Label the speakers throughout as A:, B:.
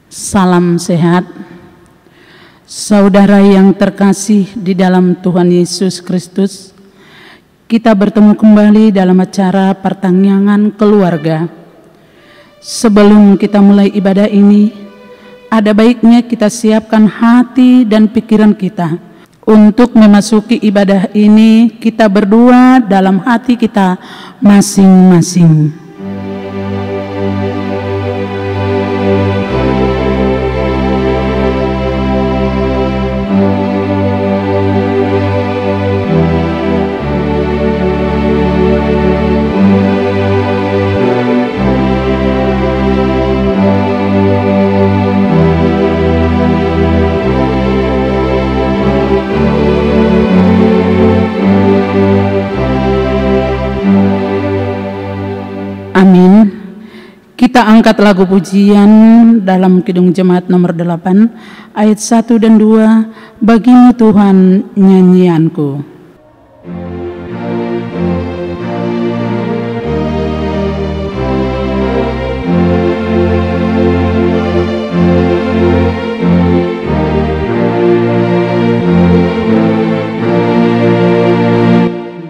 A: Salam sehat, saudara yang terkasih di dalam Tuhan Yesus Kristus. Kita bertemu kembali dalam acara pertanyaan keluarga. Sebelum kita mulai ibadah ini, ada baiknya kita siapkan hati dan pikiran kita. Untuk memasuki ibadah ini, kita berdoa dalam hati kita masing-masing. Amin. Kita angkat lagu pujian dalam Kidung Jemaat nomor 8 ayat 1 dan 2. Bagimu Tuhan nyanyianku.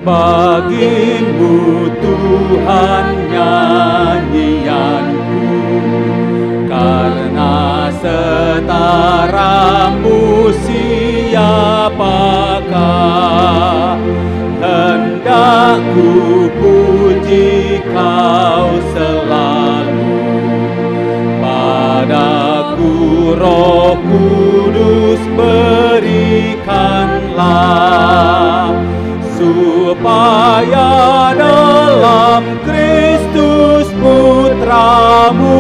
B: Bagimu Tuhan nyanyianku, karena setaramu siapakah. Hendak ku puji Kau selalu, padaku Roh Kudus berikanlah, supaya dalam Kristus Putramu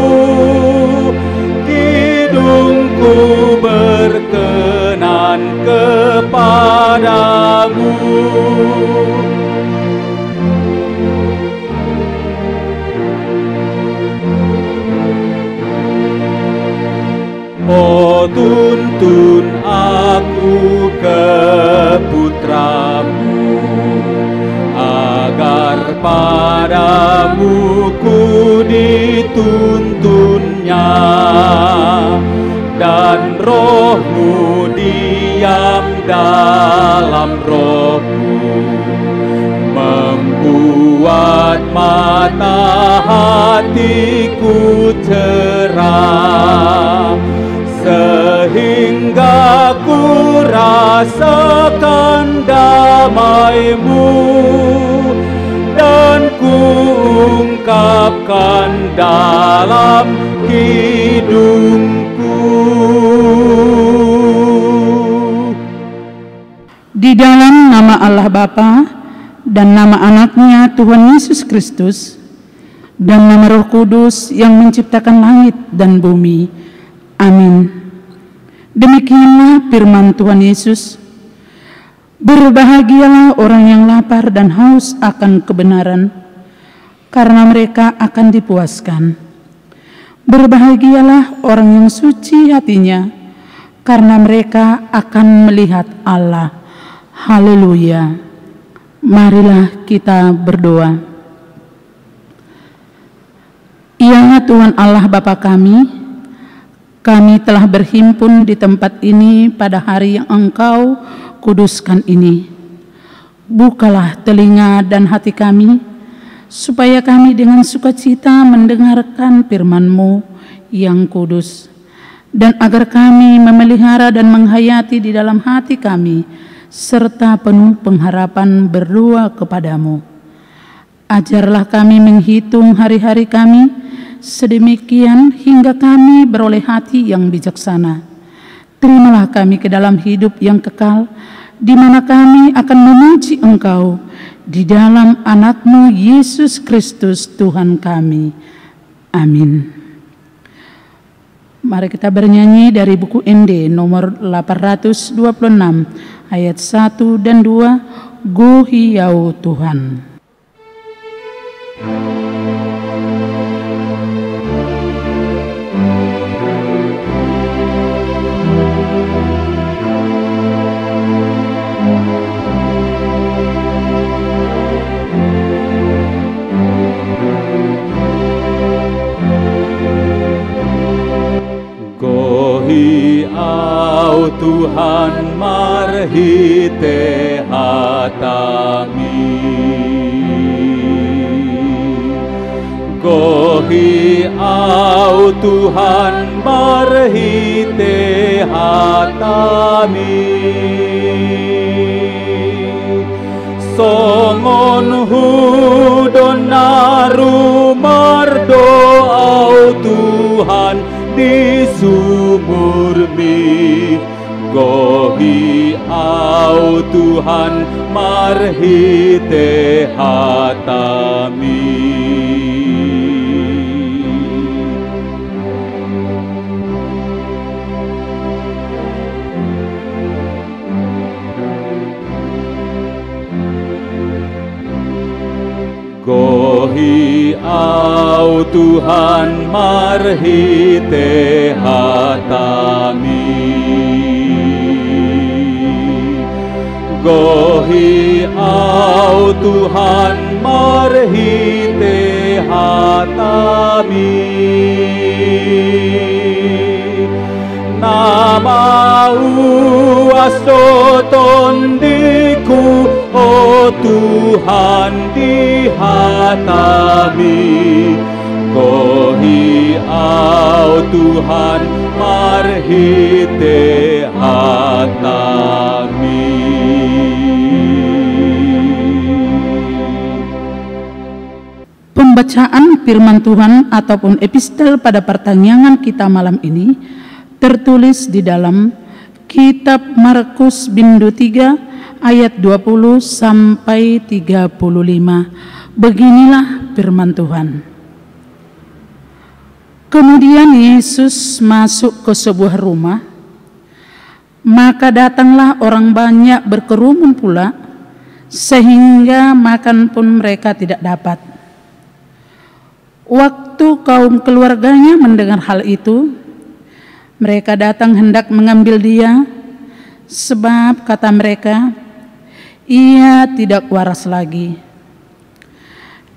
B: hidupku berkenan kepadamu. Oh, tuntun aku ke Putramu, agar padamu ku dituntunnya, dan Roh-Mu diam dalam rohku, membuat mata hatiku cerah, sehingga ku rasakan damai-Mu, dan ku ungkapkan dalam hidupku.
A: Di dalam nama Allah Bapa dan nama Anaknya Tuhan Yesus Kristus dan nama Roh Kudus yang menciptakan langit dan bumi. Amin. Demikianlah firman Tuhan Yesus. Berbahagialah orang yang lapar dan haus akan kebenaran, karena mereka akan dipuaskan. Berbahagialah orang yang suci hatinya, karena mereka akan melihat Allah. Haleluya. Marilah kita berdoa. Ya Tuhan Allah Bapa kami telah berhimpun di tempat ini pada hari yang Engkau kuduskan ini. Bukalah telinga dan hati kami, supaya kami dengan sukacita mendengarkan firman-Mu yang kudus, dan agar kami memelihara dan menghayati di dalam hati kami, serta penuh pengharapan berdoa kepadamu. Ajarlah kami menghitung hari-hari kami, sedemikian hingga kami beroleh hati yang bijaksana. Terimalah kami ke dalam hidup yang kekal, di mana kami akan memuji Engkau di dalam Anak-Mu Yesus Kristus Tuhan kami. Amin. Mari kita bernyanyi dari buku ND nomor 826 ayat 1 dan 2. Go Hiau Tuhan.
B: Go au Tuhan marhite hatami. Gohi au Tuhan marhite hatami. Songon hudon naru mardo au Tuhan di sumurmi. Gohi au Tuhan marhite hatami. Gohi au Tuhan marhite hatami. Gohi au Tuhan marhite hatami. Namau asoton diku, oh Tuhan di hatami. Gohi au Tuhan marhite hatami.
A: Pembacaan firman Tuhan ataupun epistel pada pertanyaan kita malam ini tertulis di dalam kitab Markus Bindo 3 ayat 20 sampai 35. Beginilah firman Tuhan. Kemudian Yesus masuk ke sebuah rumah, maka datanglah orang banyak berkerumun pula, sehingga makan pun mereka tidak dapat. Waktu kaum keluarganya mendengar hal itu, mereka datang hendak mengambil dia, sebab kata mereka, ia tidak waras lagi.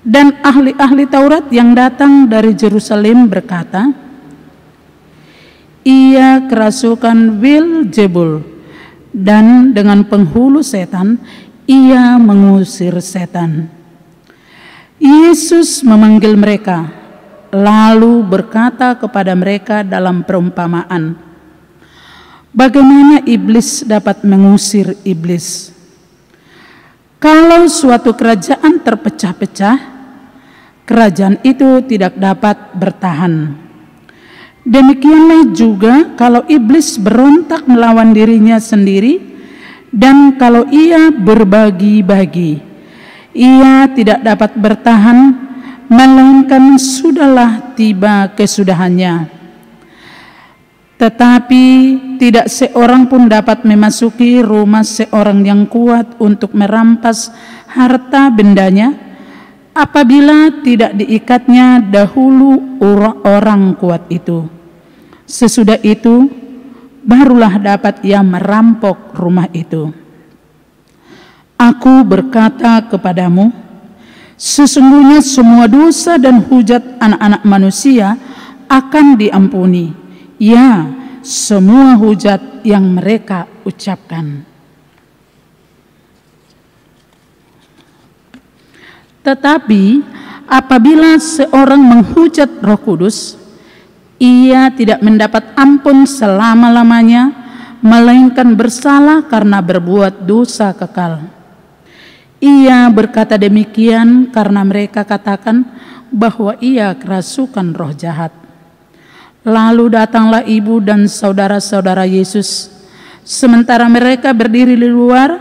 A: Dan ahli-ahli Taurat yang datang dari Yerusalem berkata, ia kerasukan Beelzebul, dan dengan penghulu setan ia mengusir setan. Yesus memanggil mereka, lalu berkata kepada mereka dalam perumpamaan, bagaimana iblis dapat mengusir iblis? Kalau suatu kerajaan terpecah-pecah, kerajaan itu tidak dapat bertahan. Demikianlah juga kalau iblis berontak melawan dirinya sendiri, dan kalau ia berbagi-bagi, ia tidak dapat bertahan, melainkan sudahlah tiba kesudahannya. Tetapi tidak seorang pun dapat memasuki rumah seorang yang kuat untuk merampas harta bendanya, apabila tidak diikatnya dahulu orang kuat itu. Sesudah itu, barulah dapat ia merampok rumah itu. Aku berkata kepadamu, sesungguhnya semua dosa dan hujat anak-anak manusia akan diampuni, ya, semua hujat yang mereka ucapkan. Tetapi apabila seorang menghujat Roh Kudus, ia tidak mendapat ampun selama-lamanya, melainkan bersalah karena berbuat dosa kekal. Ia berkata demikian karena mereka katakan bahwa ia kerasukan roh jahat. Lalu datanglah ibu dan saudara-saudara Yesus. Sementara mereka berdiri di luar,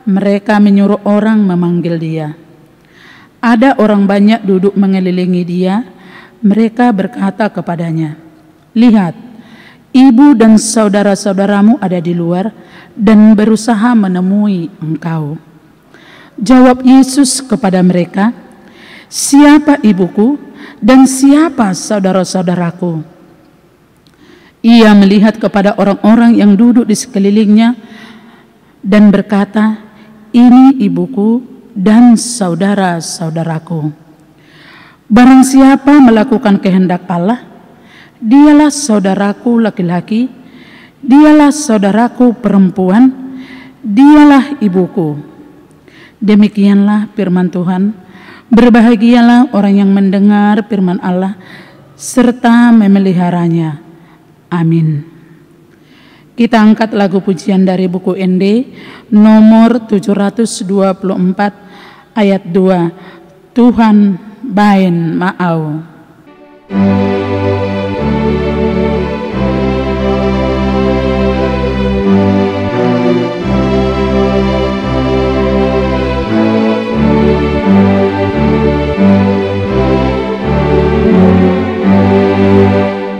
A: mereka menyuruh orang memanggil dia. Ada orang banyak duduk mengelilingi dia. Mereka berkata kepadanya, lihat, ibu dan saudara-saudaramu ada di luar dan berusaha menemui engkau. Jawab Yesus kepada mereka, siapa ibuku dan siapa saudara-saudaraku? Ia melihat kepada orang-orang yang duduk di sekelilingnya dan berkata, ini ibuku dan saudara-saudaraku. Barang siapa melakukan kehendak Allah, dialah saudaraku laki-laki, Dialah saudaraku perempuan, dialah ibuku. Demikianlah firman Tuhan. Berbahagialah orang yang mendengar firman Allah serta memeliharanya. Amin. Kita angkat lagu pujian dari buku ND nomor 724 ayat 2. Tuhan baen maau.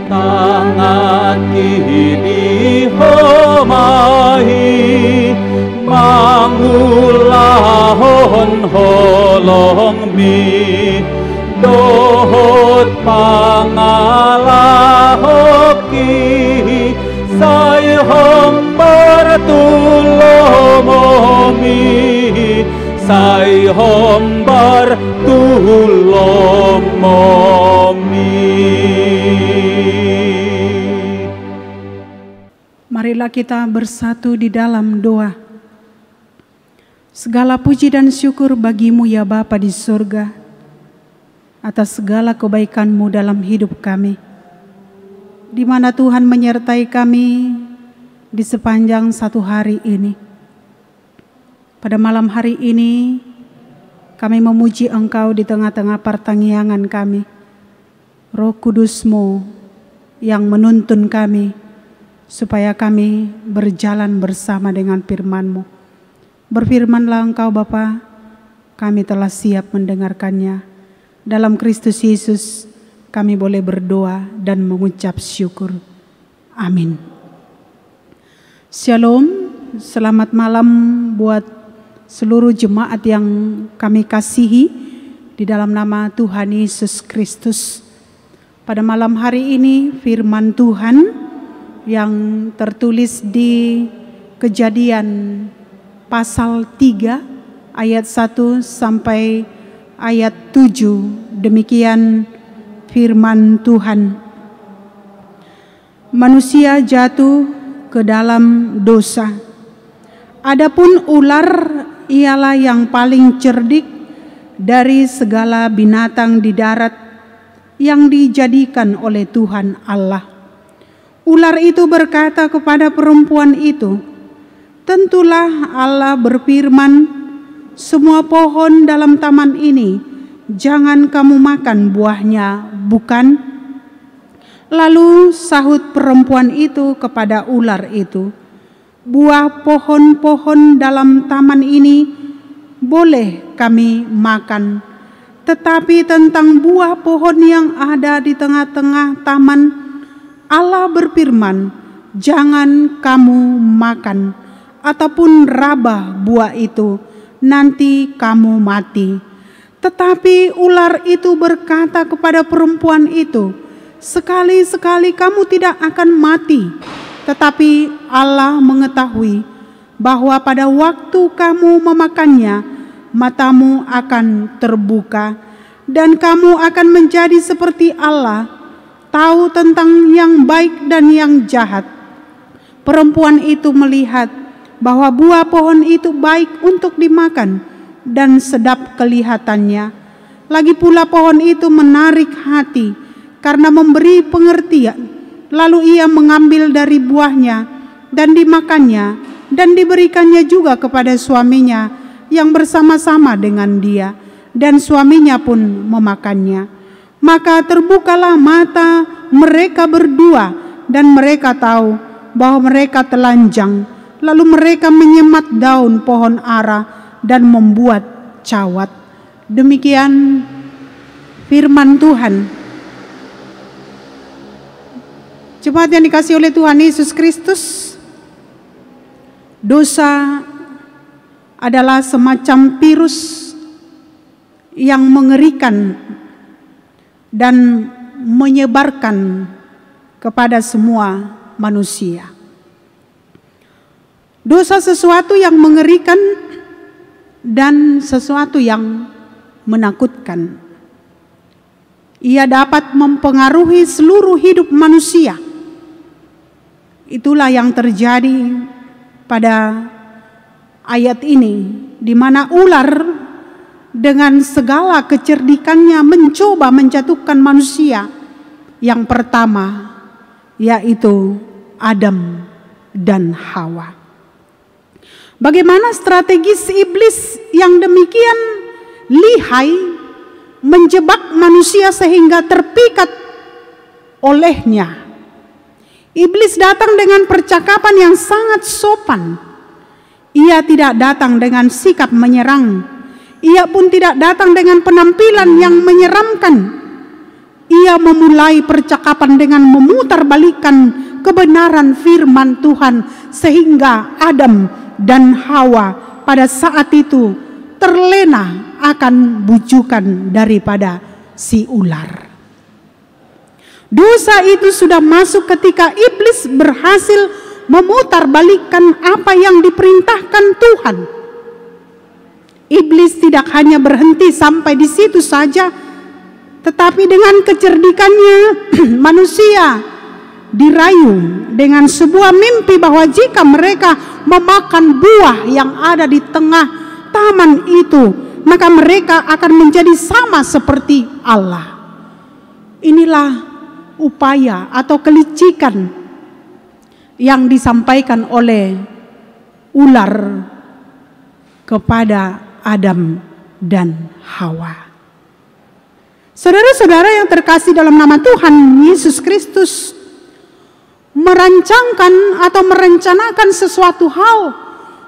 B: Tangan kini homai mangulahon holong mi dohot pangalahoki say hombar tulomomi say hombar tulomomi.
C: Marilah kita bersatu di dalam doa. Segala puji dan syukur bagimu ya Bapa di surga, atas segala kebaikan-Mu dalam hidup kami, di mana Tuhan menyertai kami di sepanjang satu hari ini. Pada malam hari ini, kami memuji Engkau di tengah-tengah pertanggiangan kami. Roh Kudus-Mu yang menuntun kami, supaya kami berjalan bersama dengan firman-Mu. Berfirmanlah Engkau Bapa, kami telah siap mendengarkannya. Dalam Kristus Yesus kami boleh berdoa dan mengucap syukur. Amin. Shalom, selamat malam buat seluruh jemaat yang kami kasihi di dalam nama Tuhan Yesus Kristus. Pada malam hari ini firman Tuhan yang tertulis di Kejadian pasal 3 ayat 1 sampai ayat 7. Demikian firman Tuhan. Manusia jatuh ke dalam dosa. Adapun ular ialah yang paling cerdik dari segala binatang di darat yang dijadikan oleh Tuhan Allah. Ular itu berkata kepada perempuan itu, "Tentulah Allah berfirman, semua pohon dalam taman ini jangan kamu makan buahnya, bukan?" Lalu sahut perempuan itu kepada ular itu, "Buah pohon-pohon dalam taman ini boleh kami makan, tetapi tentang buah pohon yang ada di tengah-tengah taman, Allah berfirman, jangan kamu makan ataupun raba buah itu, nanti kamu mati." Tetapi ular itu berkata kepada perempuan itu, "Sekali-sekali kamu tidak akan mati, tetapi Allah mengetahui bahwa pada waktu kamu memakannya, matamu akan terbuka, dan kamu akan menjadi seperti Allah, tahu tentang yang baik dan yang jahat." Perempuan itu melihat bahwa buah pohon itu baik untuk dimakan dan sedap kelihatannya. Lagi pula pohon itu menarik hati karena memberi pengertian. Lalu ia mengambil dari buahnya dan dimakannya, dan diberikannya juga kepada suaminya yang bersama-sama dengan dia, dan suaminya pun memakannya. Maka terbukalah mata mereka berdua, dan mereka tahu bahwa mereka telanjang. Lalu mereka menyemat daun pohon ara dan membuat cawat. Demikian firman Tuhan. Jemaat yang dikasihi oleh Tuhan Yesus Kristus, dosa adalah semacam virus yang mengerikan dan menyebarkan kepada semua manusia. Dosa sesuatu yang mengerikan dan sesuatu yang menakutkan. Ia dapat mempengaruhi seluruh hidup manusia. Itulah yang terjadi pada ayat ini, di mana ular dengan segala kecerdikannya mencoba menjatuhkan manusia yang pertama, yaitu Adam dan Hawa. Bagaimana strategis iblis yang demikian lihai menjebak manusia sehingga terpikat olehnya. Iblis datang dengan percakapan yang sangat sopan. Ia tidak datang dengan sikap menyerang. Ia pun tidak datang dengan penampilan yang menyeramkan. Ia memulai percakapan dengan memutarbalikkan kebenaran firman Tuhan, sehingga Adam dan Hawa pada saat itu terlena akan bujukan daripada si ular. Dosa itu sudah masuk ketika iblis berhasil memutarbalikkan apa yang diperintahkan Tuhan. Iblis tidak hanya berhenti sampai di situ saja, tetapi dengan kecerdikannya manusia dirayu dengan sebuah mimpi bahwa jika mereka memakan buah yang ada di tengah taman itu, maka mereka akan menjadi sama seperti Allah. Inilah upaya atau kelicikan yang disampaikan oleh ular kepada Adam dan Hawa. Saudara-saudara yang terkasih dalam nama Tuhan Yesus Kristus, merancangkan atau merencanakan sesuatu hal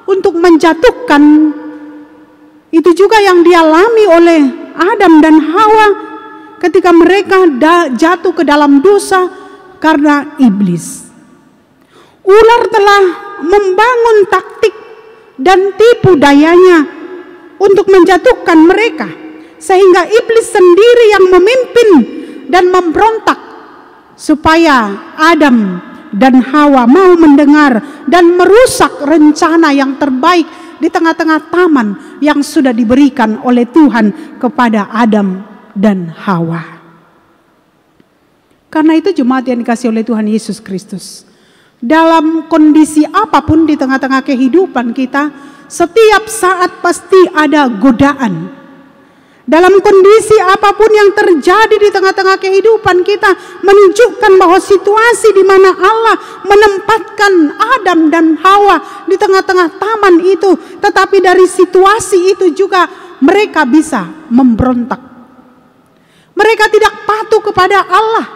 C: untuk menjatuhkan, itu juga yang dialami oleh Adam dan Hawa ketika mereka jatuh ke dalam dosa karena iblis. Ular telah membangun taktik dan tipu dayanya untuk menjatuhkan mereka, sehingga iblis sendiri yang memimpin dan memberontak supaya Adam dan Hawa mau mendengar dan merusak rencana yang terbaik di tengah-tengah taman yang sudah diberikan oleh Tuhan kepada Adam dan Hawa. Karena itu jemaat yang dikasihi oleh Tuhan Yesus Kristus, dalam kondisi apapun di tengah-tengah kehidupan kita, setiap saat pasti ada godaan. Dalam kondisi apapun yang terjadi di tengah-tengah kehidupan kita, menunjukkan bahwa situasi di mana Allah menempatkan Adam dan Hawa di tengah-tengah taman itu, tetapi dari situasi itu juga mereka bisa memberontak. Mereka tidak patuh kepada Allah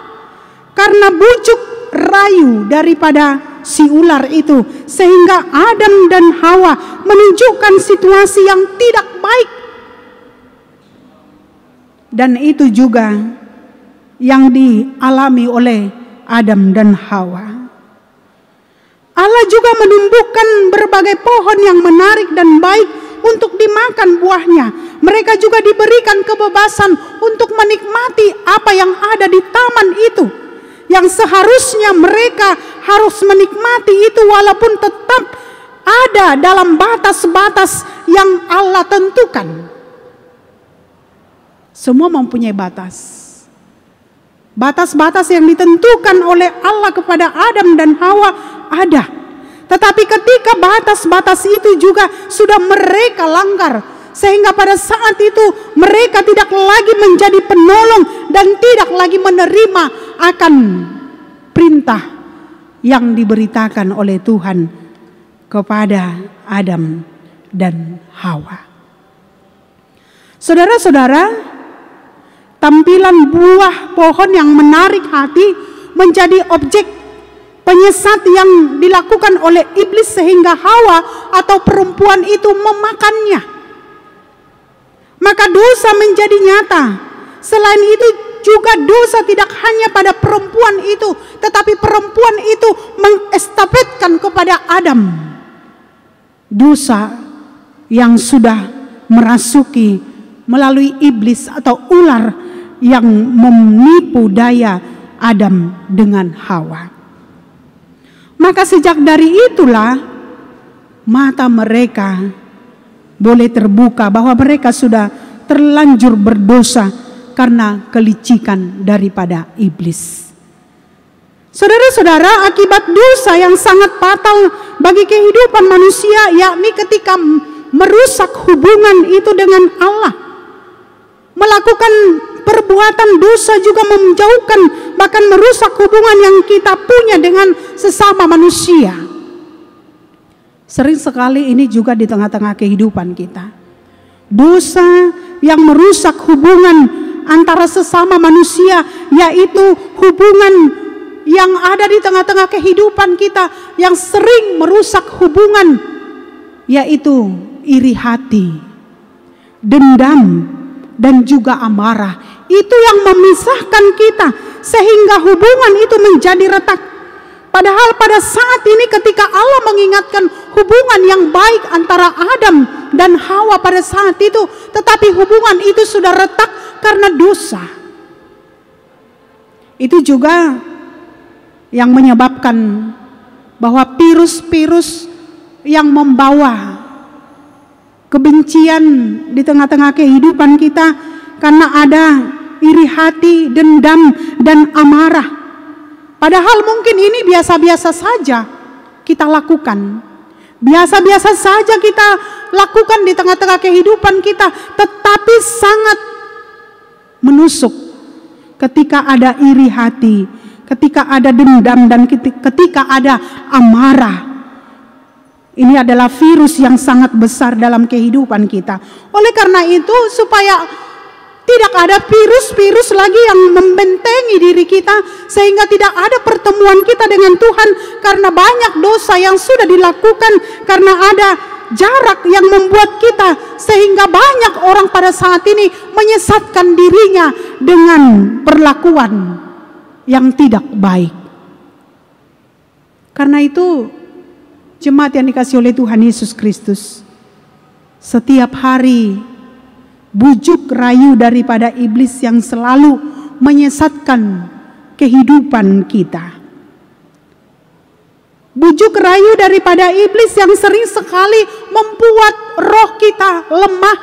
C: karena bujuk rayu daripada si ular itu, sehingga Adam dan Hawa menunjukkan situasi yang tidak baik. Dan itu juga yang dialami oleh Adam dan Hawa. Allah juga menumbuhkan berbagai pohon yang menarik dan baik untuk dimakan buahnya. Mereka juga diberikan kebebasan untuk menikmati apa yang ada di taman itu, yang seharusnya mereka harus menikmati itu walaupun tetap ada dalam batas-batas yang Allah tentukan. Semua mempunyai batas. Batas-batas yang ditentukan oleh Allah kepada Adam dan Hawa ada. Tetapi ketika batas-batas itu juga sudah mereka langgar, sehingga pada saat itu mereka tidak lagi menjadi penolong dan tidak lagi menerima akan perintah yang diberitakan oleh Tuhan kepada Adam dan Hawa. Saudara-saudara, tampilan buah pohon yang menarik hati menjadi objek penyesat yang dilakukan oleh iblis, sehingga Hawa atau perempuan itu memakannya. Maka dosa menjadi nyata. Selain itu juga dosa tidak hanya pada perempuan itu, tetapi perempuan itu mengestafetkan kepada Adam dosa yang sudah merasuki melalui iblis atau ular yang menipu daya Adam dengan Hawa. Maka sejak dari itulah mata mereka boleh terbuka bahwa mereka sudah terlanjur berdosa karena kelicikan daripada iblis. Saudara-saudara, akibat dosa yang sangat fatal bagi kehidupan manusia, yakni ketika merusak hubungan itu dengan Allah, melakukan perbuatan dosa juga menjauhkan, bahkan merusak hubungan yang kita punya dengan sesama manusia. Sering sekali ini juga di tengah-tengah kehidupan kita. Dosa yang merusak hubungan antara sesama manusia, yaitu hubungan yang ada di tengah-tengah kehidupan kita yang sering merusak hubungan, yaitu iri hati, dendam, dan juga amarah. Itu yang memisahkan kita sehingga hubungan itu menjadi retak. Padahal pada saat ini ketika Allah mengingatkan hubungan yang baik antara Adam dan Hawa pada saat itu, tetapi hubungan itu sudah retak karena dosa. Itu juga yang menyebabkan bahwa virus-virus yang membawa kebencian di tengah-tengah kehidupan kita karena ada iri hati, dendam, dan amarah. Padahal mungkin ini biasa-biasa saja kita lakukan. Biasa-biasa saja kita lakukan di tengah-tengah kehidupan kita, tetapi sangat menusuk ketika ada iri hati, ketika ada dendam, dan ketika ada amarah. Ini adalah virus yang sangat besar dalam kehidupan kita. Oleh karena itu, supaya tidak ada virus-virus lagi yang membentengi diri kita, sehingga tidak ada pertemuan kita dengan Tuhan karena banyak dosa yang sudah dilakukan, karena ada jarak yang membuat kita, sehingga banyak orang pada saat ini menyesatkan dirinya dengan perlakuan yang tidak baik. Karena itu, jemaat yang dikasihi oleh Tuhan Yesus Kristus, setiap hari bujuk rayu daripada iblis yang selalu menyesatkan kehidupan kita. Bujuk rayu daripada iblis yang sering sekali membuat roh kita lemah,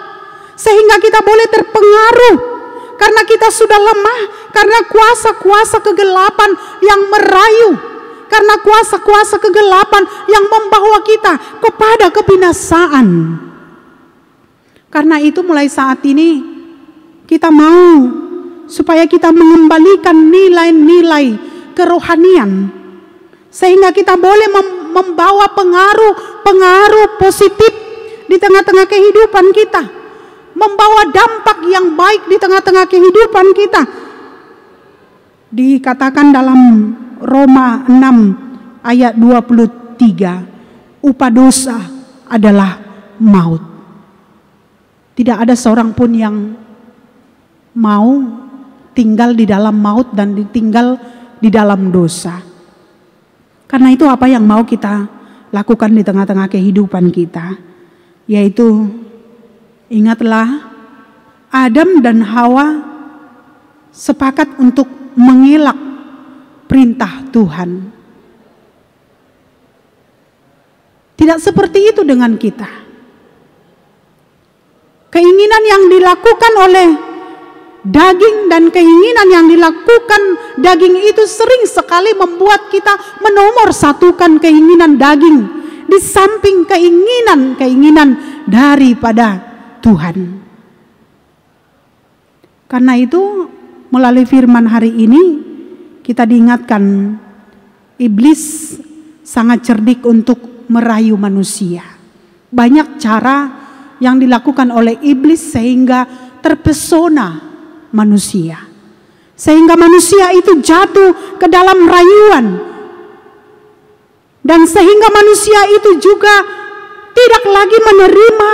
C: sehingga kita boleh terpengaruh karena kita sudah lemah, karena kuasa-kuasa kegelapan yang merayu, karena kuasa-kuasa kegelapan yang membawa kita kepada kebinasaan. Karena itu mulai saat ini kita mau supaya kita mengembalikan nilai-nilai kerohanian, sehingga kita boleh membawa pengaruh positif di tengah-tengah kehidupan kita, membawa dampak yang baik di tengah-tengah kehidupan kita. Dikatakan dalam Roma 6 ayat 23, upah dosa adalah maut. Tidak ada seorang pun yang mau tinggal di dalam maut dan tinggal di dalam dosa. Karena itu apa yang mau kita lakukan di tengah-tengah kehidupan kita, yaitu ingatlah Adam dan Hawa sepakat untuk mengelak perintah Tuhan. Tidak seperti itu dengan kita. Keinginan yang dilakukan oleh daging dan keinginan yang dilakukan daging itu sering sekali membuat kita menomorsatukan keinginan daging di samping keinginan daripada Tuhan. Karena itu melalui firman hari ini kita diingatkan iblis sangat cerdik untuk merayu manusia. Banyak cara yang dilakukan oleh iblis sehingga terpesona manusia, sehingga manusia itu jatuh ke dalam rayuan, dan sehingga manusia itu juga tidak lagi menerima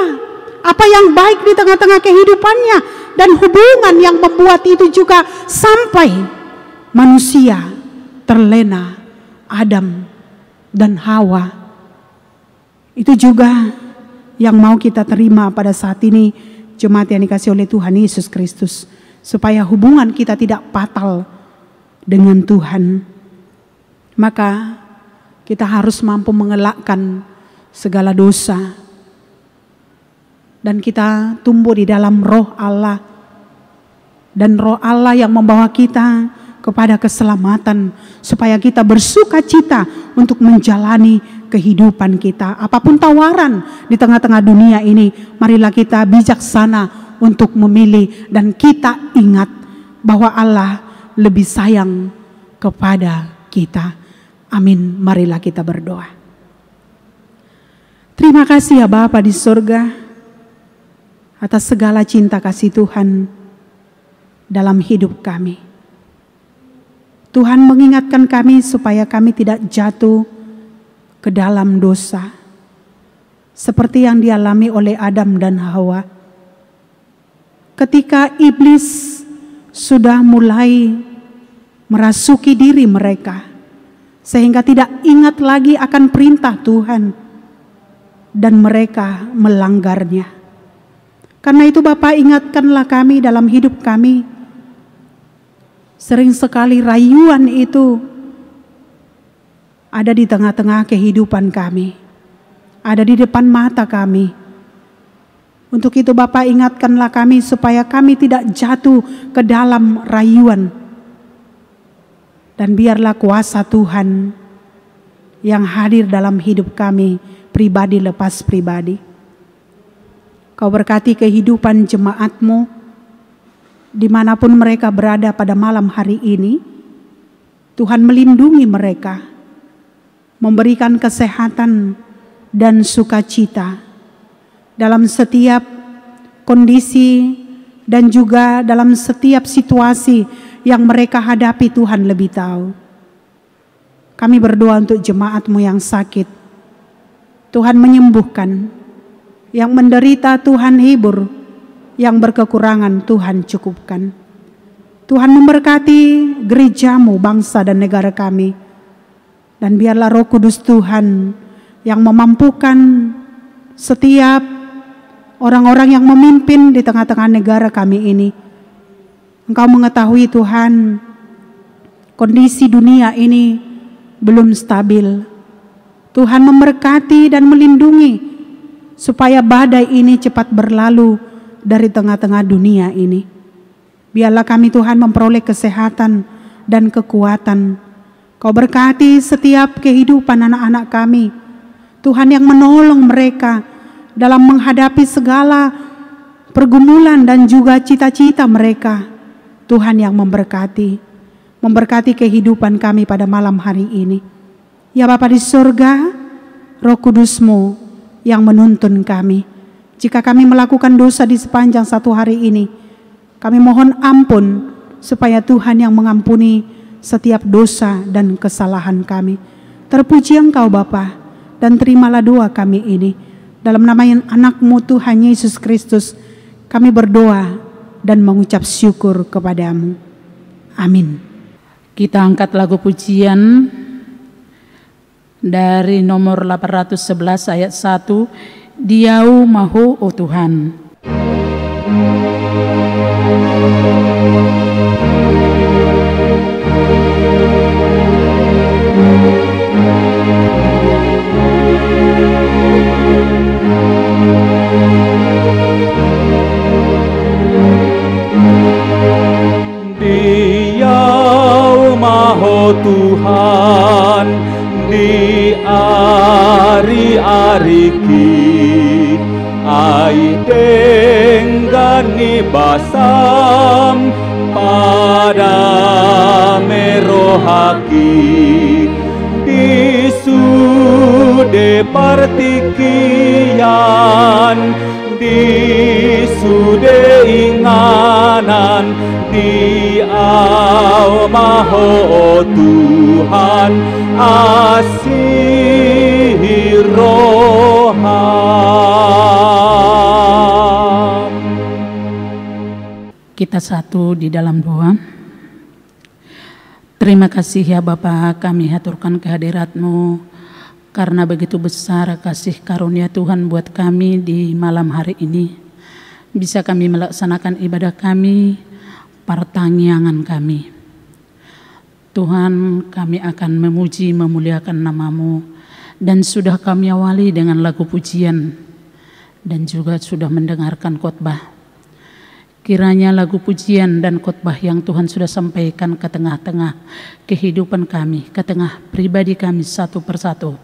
C: apa yang baik di tengah-tengah kehidupannya, dan hubungan yang membuat itu juga sampai manusia terlena Adam dan Hawa. Itu juga yang mau kita terima pada saat ini, jemaat yang dikasihi oleh Tuhan Yesus Kristus, supaya hubungan kita tidak fatal dengan Tuhan. Maka kita harus mampu mengelakkan segala dosa, dan kita tumbuh di dalam roh Allah, dan roh Allah yang membawa kita kepada keselamatan, supaya kita bersuka cita untuk menjalani kehidupan kita. Apapun tawaran di tengah-tengah dunia ini, marilah kita bijaksana untuk memilih, dan kita ingat bahwa Allah lebih sayang kepada kita. Amin. Marilah kita berdoa. Terima kasih ya Bapa di surga atas segala cinta kasih Tuhan dalam hidup kami. Tuhan mengingatkan kami supaya kami tidak jatuh ke dalam dosa seperti yang dialami oleh Adam dan Hawa. Ketika iblis sudah mulai merasuki diri mereka sehingga tidak ingat lagi akan perintah Tuhan dan mereka melanggarnya. Karena itu Bapa, ingatkanlah kami dalam hidup kami. Sering sekali rayuan itu ada di tengah-tengah kehidupan kami, ada di depan mata kami. Untuk itu Bapa, ingatkanlah kami supaya kami tidak jatuh ke dalam rayuan. Dan biarlah kuasa Tuhan yang hadir dalam hidup kami, pribadi lepas pribadi. Kau berkati kehidupan jemaat-Mu dimanapun mereka berada pada malam hari ini. Tuhan melindungi mereka, memberikan kesehatan dan sukacita dalam setiap kondisi dan juga dalam setiap situasi yang mereka hadapi. Tuhan lebih tahu. Kami berdoa untuk jemaat-Mu yang sakit, Tuhan menyembuhkan. Yang menderita Tuhan hibur, yang berkekurangan Tuhan cukupkan. Tuhan memberkati gereja-Mu, bangsa dan negara kami. Dan biarlah Roh Kudus Tuhan yang memampukan setiap orang-orang yang memimpin di tengah-tengah negara kami ini. Engkau mengetahui Tuhan, kondisi dunia ini belum stabil. Tuhan memberkati dan melindungi supaya badai ini cepat berlalu dari tengah-tengah dunia ini. Biarlah kami Tuhan memperoleh kesehatan dan kekuatan. Kau berkati setiap kehidupan anak-anak kami. Tuhan yang menolong mereka dalam menghadapi segala pergumulan dan juga cita-cita mereka. Tuhan yang memberkati kehidupan kami pada malam hari ini. Ya Bapa di surga, Roh Kudus-Mu yang menuntun kami. Jika kami melakukan dosa di sepanjang satu hari ini, kami mohon ampun supaya Tuhan yang mengampuni setiap dosa dan kesalahan kami. Terpuji Engkau Bapa, dan terimalah doa kami ini. Dalam nama anak-Mu Tuhan Yesus Kristus, kami berdoa dan mengucap syukur kepada-Mu. Amin.
A: Kita angkat lagu pujian dari nomor 811 ayat 1, Diau Mahu O Tuhan.
B: Diau Mahu Tuhan di ari-ariki ai denggani basam pada merohaki di sude partikian di sude inganan di au Mahu Tuhan asih roham.
A: Kita satu di dalam doa. Terima kasih ya Bapa, kami haturkan kehadirat-Mu karena begitu besar kasih karunia Tuhan buat kami di malam hari ini. Bisa kami melaksanakan ibadah kami, pertanggiangan kami. Tuhan, kami akan memuji memuliakan nama-Mu, dan sudah kami awali dengan lagu pujian dan juga sudah mendengarkan khotbah. Kiranya lagu pujian dan khotbah yang Tuhan sudah sampaikan ke tengah-tengah kehidupan kami, ke tengah pribadi kami satu persatu,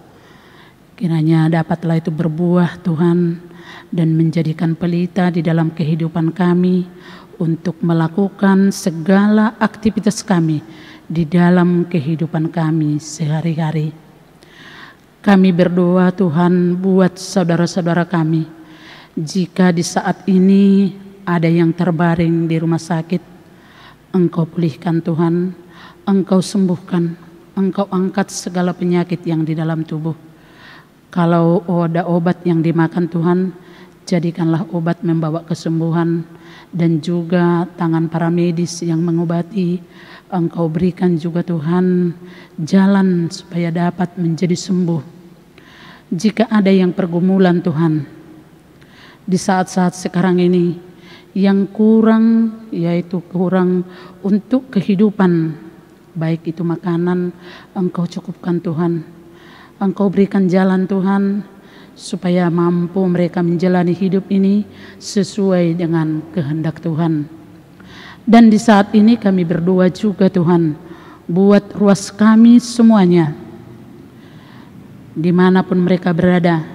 A: kiranya dapatlah itu berbuah Tuhan dan menjadikan pelita di dalam kehidupan kami untuk melakukan segala aktivitas kami di dalam kehidupan kami sehari-hari. Kami berdoa Tuhan buat saudara-saudara kami, jika di saat ini ada yang terbaring di rumah sakit, Engkau pulihkan Tuhan, Engkau sembuhkan, Engkau angkat segala penyakit yang di dalam tubuh. Kalau ada obat yang dimakan Tuhan, jadikanlah obat membawa kesembuhan, dan juga tangan para medis yang mengobati, Engkau berikan juga Tuhan jalan supaya dapat menjadi sembuh. Jika ada yang pergumulan Tuhan, di saat-saat sekarang ini, yang kurang, yaitu kurang untuk kehidupan, baik itu makanan, Engkau cukupkan Tuhan. Engkau berikan jalan Tuhan, supaya mampu mereka menjalani hidup ini sesuai dengan kehendak Tuhan. Dan di saat ini kami berdoa juga Tuhan, buat ruas kami semuanya, dimanapun mereka berada,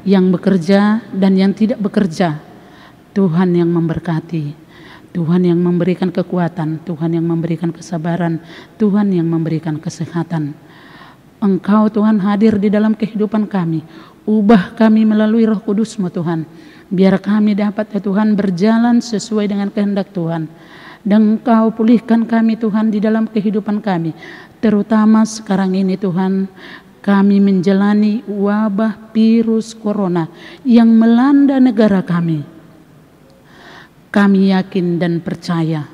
A: yang bekerja dan yang tidak bekerja, Tuhan yang memberkati, Tuhan yang memberikan kekuatan, Tuhan yang memberikan kesabaran, Tuhan yang memberikan kesehatan. Engkau Tuhan hadir di dalam kehidupan kami, ubah kami melalui Roh Kudus-Mu Tuhan, biar kami dapat ya Tuhan berjalan sesuai dengan kehendak Tuhan. Dan Engkau pulihkan kami Tuhan di dalam kehidupan kami, terutama sekarang ini Tuhan, kami menjalani wabah virus corona yang melanda negara kami. Kami yakin dan percaya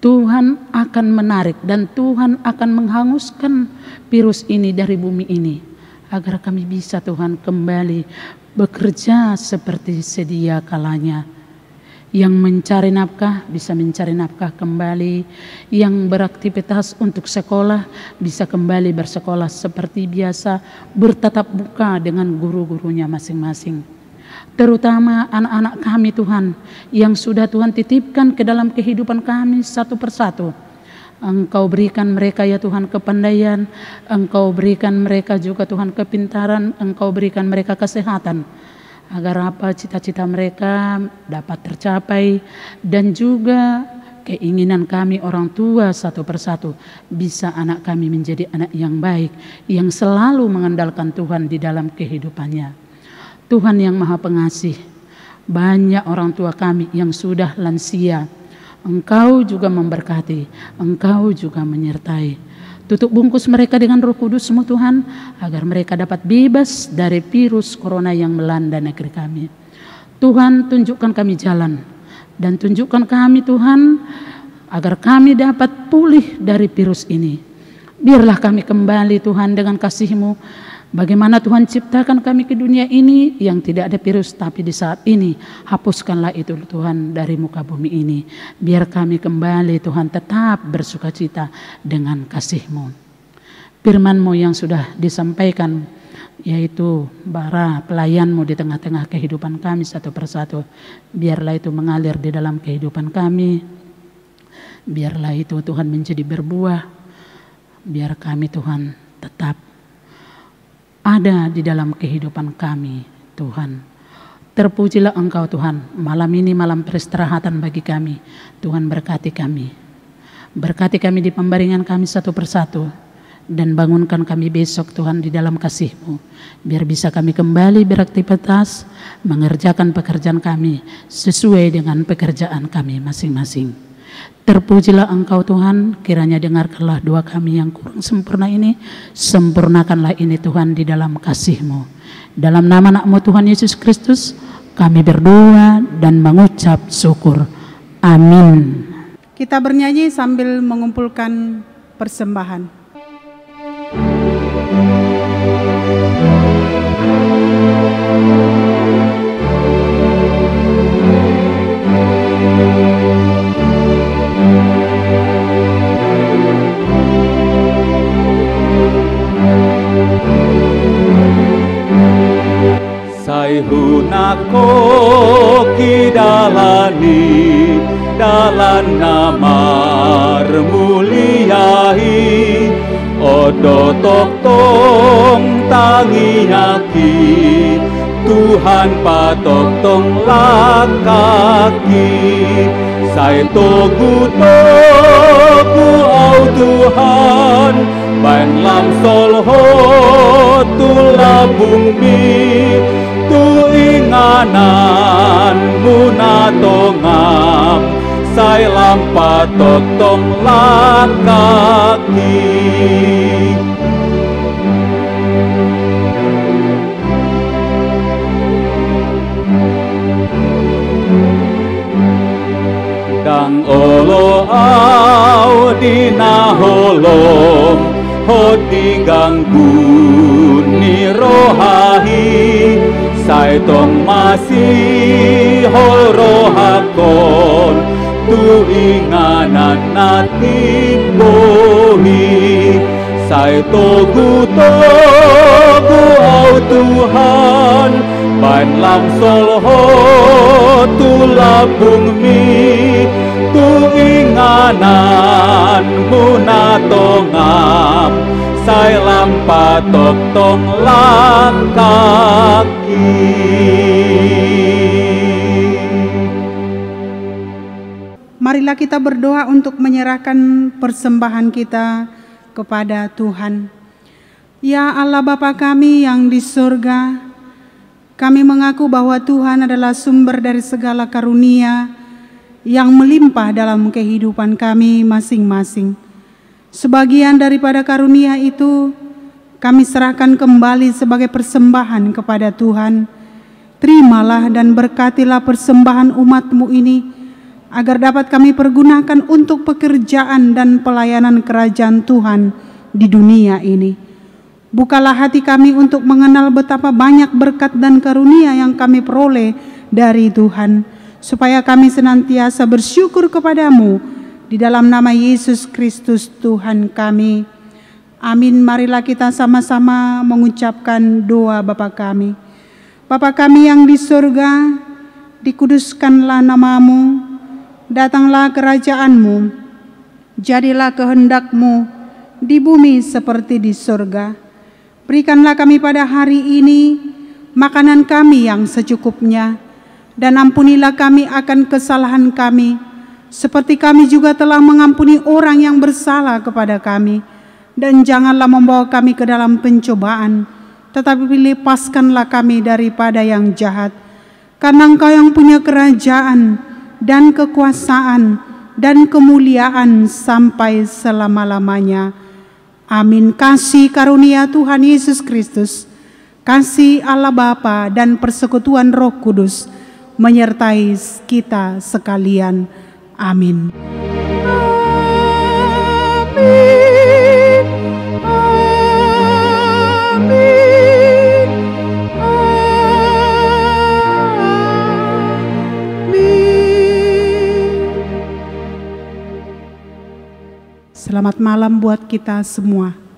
A: Tuhan akan menarik dan Tuhan akan menghanguskan virus ini dari bumi ini, agar kami bisa Tuhan kembali bekerja seperti sedia kalanya. Yang mencari nafkah bisa mencari nafkah kembali, yang beraktivitas untuk sekolah bisa kembali bersekolah seperti biasa, bertatap muka dengan guru-gurunya masing-masing. Terutama anak-anak kami Tuhan, yang sudah Tuhan titipkan ke dalam kehidupan kami satu persatu. Engkau berikan mereka ya Tuhan kepandaian, Engkau berikan mereka juga Tuhan kepintaran, Engkau berikan mereka kesehatan, agar apa cita-cita mereka dapat tercapai, dan juga keinginan kami orang tua satu persatu, bisa anak kami menjadi anak yang baik, yang selalu mengandalkan Tuhan di dalam kehidupannya. Tuhan yang Maha Pengasih, banyak orang tua kami yang sudah lansia, Engkau juga memberkati, Engkau juga menyertai. Tutup bungkus mereka dengan Roh Kudus-Mu Tuhan, agar mereka dapat bebas dari virus corona yang melanda negeri kami. Tuhan, tunjukkan kami jalan, dan tunjukkan kami Tuhan, agar kami dapat pulih dari virus ini. Biarlah kami kembali Tuhan dengan kasih-Mu. Bagaimana Tuhan ciptakan kami ke dunia ini yang tidak ada virus, tapi di saat ini hapuskanlah itu Tuhan dari muka bumi ini. Biar kami kembali Tuhan tetap bersukacita dengan kasih-Mu. Firman-Mu yang sudah disampaikan, yaitu bara pelayan-Mu di tengah-tengah kehidupan kami satu persatu, biarlah itu mengalir di dalam kehidupan kami. Biarlah itu Tuhan menjadi berbuah. Biar kami Tuhan tetap ada di dalam kehidupan kami Tuhan. Terpujilah Engkau Tuhan, malam ini malam peristirahatan bagi kami. Tuhan berkati kami. Berkati kami di pembaringan kami satu persatu, dan bangunkan kami besok Tuhan di dalam kasih-Mu. Biar bisa kami kembali beraktivitas, mengerjakan pekerjaan kami sesuai dengan pekerjaan kami masing-masing. Terpujilah Engkau Tuhan, kiranya dengarkanlah doa kami yang kurang sempurna ini, sempurnakanlah ini Tuhan di dalam kasih-Mu. Dalam nama anak-Mu Tuhan Yesus Kristus, kami berdoa dan mengucap syukur. Amin.
C: Kita bernyanyi sambil mengumpulkan persembahan.
B: Sai hut nako kidalani dalan namar muliahi odo tok tong tangiaki Tuhan patok tong lakaki Sai togu au Tuhan Bain lam solho tu labung mi Tu inganan munatongam Sai lam patok tong lakaki Dang olo au dina holom hodi ganggu ni rohahi sai tong masih hol rohakon tu inganan nati bohi sai togu au Tuhan Bain lam solho tu labung mi tu inganan munatongam sai lam patok tong lakaki
C: Marilah kita berdoa untuk menyerahkan persembahan kita kepada Tuhan. Ya Allah Bapa kami yang di surga, kami mengaku bahwa Tuhan adalah sumber dari segala karunia yang melimpah dalam kehidupan kami masing-masing. Sebagian daripada karunia itu kami serahkan kembali sebagai persembahan kepada Tuhan. Terimalah dan berkatilah persembahan umat-Mu ini, agar dapat kami pergunakan untuk pekerjaan dan pelayanan kerajaan Tuhan di dunia ini. Bukalah hati kami untuk mengenal betapa banyak berkat dan karunia yang kami peroleh dari Tuhan, supaya kami senantiasa bersyukur kepadamu di dalam nama Yesus Kristus Tuhan kami. Amin. Marilah kita sama-sama mengucapkan doa Bapa kami. Bapa kami yang di surga, dikuduskanlah namamu, datanglah kerajaan-Mu, jadilah kehendak-Mu di bumi seperti di surga. Berikanlah kami pada hari ini makanan kami yang secukupnya, dan ampunilah kami akan kesalahan kami, seperti kami juga telah mengampuni orang yang bersalah kepada kami. Dan janganlah membawa kami ke dalam pencobaan, tetapi lepaskanlah kami daripada yang jahat. Karena Engkau yang punya kerajaan dan kekuasaan dan kemuliaan sampai selama-lamanya. Amin. Kasih karunia Tuhan Yesus Kristus, kasih Allah Bapa dan persekutuan Roh Kudus menyertai kita sekalian. Amin. Selamat malam buat kita semua.